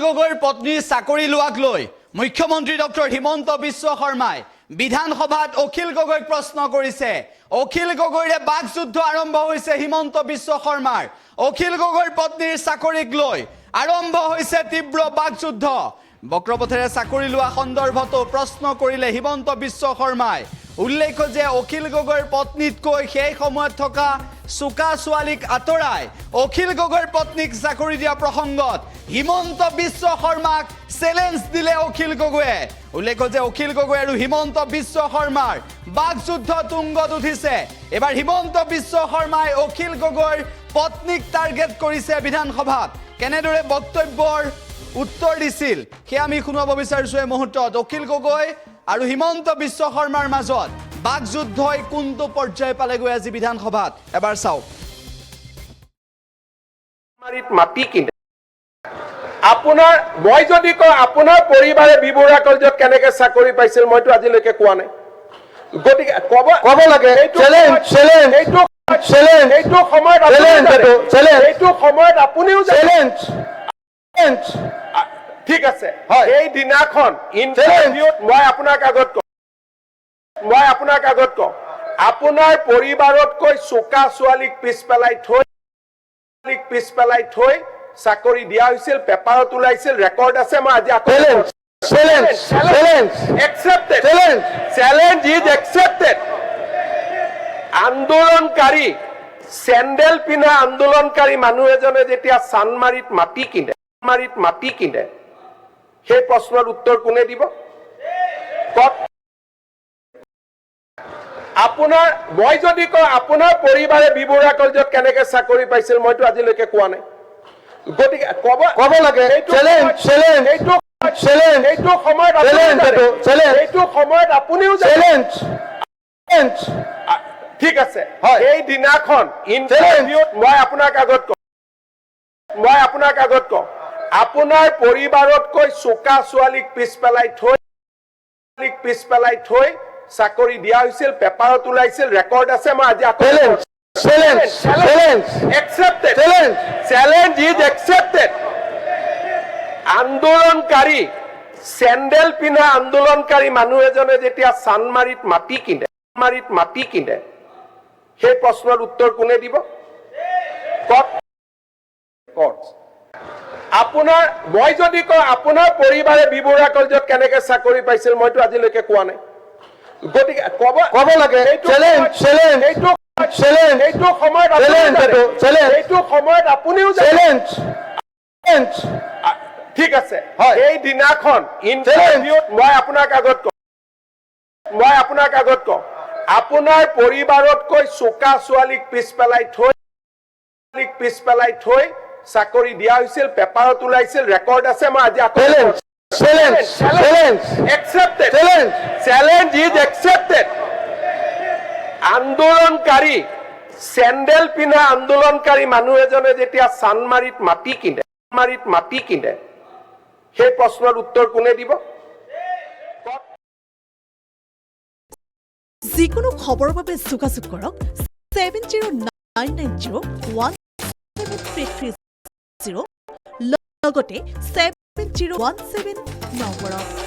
গগৈৰ পত্নীৰ চাকৰি লোৱাক লৈ মুখ্যমন্ত্ৰী ডক্টৰ হিমন্ত বিশ্ব শৰ্মাই বিধানসভাত অখিল গগৈক প্ৰশ্ন কৰিছে। অখিল গগৈৰে বাকযুদ্ধ আৰম্ভ হৈছে হিমন্ত বিশ্ব শৰ্মাৰ। অখিল গগৈৰ পত্নীৰ চাকৰিক লৈ আৰম্ভ হৈছে তীব্ৰ বাকযুদ্ধ। বক্ৰপথেৰে চাকৰি লোৱা সন্দৰ্ভতো প্ৰশ্ন কৰিলে হিমন্ত বিশ্ব শৰ্মাই। উল্লেখ্য যে অখিল গগৈৰ পত্নীতকৈ সেই সময়ত থকা চুকা ছোৱালীক আঁতৰাই অখিল গগৈৰ পত্নীক চাকৰি দিয়া প্ৰসংগত হিমন্ত বিশ্ব শৰ্মাক চেলেঞ্জ দিলে অখিল গগৈয়ে। উল্লেখ্য যে অখিল গগৈ আৰু হিমন্ত বিশ্ব শৰ্মাৰ বাকযুদ্ধ তুংগত উঠিছে। এবাৰ হিমন্ত বিশ্ব শৰ্মাই অখিল গগৈৰ পত্নীক টাৰ্গেট কৰিছে বিধানসভাত। কেনেদৰে বক্তব্যৰ উত্তৰ দিছিল সেয়া আমি শুনাব বিচাৰিছোঁ এই মুহূৰ্তত। অখিল গগৈ আৰু হিমন্ত বিশ্ব শৰ্মাৰ মাজত বাকযুদ্ধই কোনটো পৰ্যায় পালেগৈ আজি বিধানসভাত এবাৰ চাওক। মাটি কিনে আপোনাৰ মই যদি কওঁ আপোনাৰ পৰিবাৰে বিবৰা কলেজত কেনেকৈ চাকৰি পাইছিল মইতো আজিলৈকে কোৱা নাই। গতিকে ক'ব লাগে এইটো সময়ত আপুনিও ঠিক আছে। এই দিনাখন ইণ্টাৰভিউত মই আপোনাক আগত কওঁ আপোনাৰ পৰিবাৰতকৈ চোকা ছোৱালীক পিছ পেলাই থৈ চাকৰি দিয়া হৈছিল, পেপাৰত ওলাইছিল, ৰেকৰ্ড আছে। মই আজি আন্দোলনকাৰী চেণ্ডেল পিন্ধা আন্দোলনকাৰী মানুহ এজনে যেতিয়া চানমাৰীত মাটি কিনে সেই প্ৰশ্নৰ উত্তৰ কোনে দিব? আপোনাৰ মই যদি কওঁ আপোনাৰ পৰিবাৰে বিবৰা কলেজত কেনেকৈ চাকৰি পাইছিল মইতো আজিলৈকে কোৱা নাই। গতিকে ক'ব লাগে এইটো সময়ত আপুনিও ঠিক আছে। এই দিনাখন ইণ্টাৰভিউত মই আপোনাক আগত কওঁ আপোনাৰ পৰিবাৰতকৈ চোকা ছোৱালীক পিছ পেলাই থৈ চাকৰি দিয়া হৈছিল, পেপাৰত ওলাইছিল, ৰেকৰ্ড আছে। মই আজি আন্দোলনকাৰী চেণ্ডেল পিন্ধা আন্দোলনকাৰী মানুহ এজনে যেতিয়া চানমাৰীত মাটি কিনে সেই প্ৰশ্নৰ উত্তৰ কোনে দিব? আপোনাৰ মই যদি কওঁ আপোনাৰ পৰিবাৰে বিবৰা কলেজত কেনেকৈ চাকৰি পাইছিল মইতো আজিলৈকে কোৱা নাই। গতিকে ক'ব লাগে এইটো সময়ত আপুনিও ঠিক আছে। এই দিনাখন ইণ্টাৰভিউত মই আপোনাক আগত কওঁ আপোনাৰ পৰিবাৰতকৈ চোকা ছোৱালীক পিছ পেলাই থৈ চাকৰি দিয়া হৈছিল, পেপাৰত ওলাইছিল, ৰেকৰ্ড আছে। মই আজি আন্দোলনকাৰী চেণ্ডেল পিন্ধা আন্দোলনকাৰী মানুহ এজনে যেতিয়া চানমাৰীত মাটি কিনে সেই প্ৰশ্নৰ উত্তৰ কোনে দিব? যিকোনো খবৰৰ বাবে যোগাযোগ কৰক 7099017330 লগতে 7017 নম্বৰত।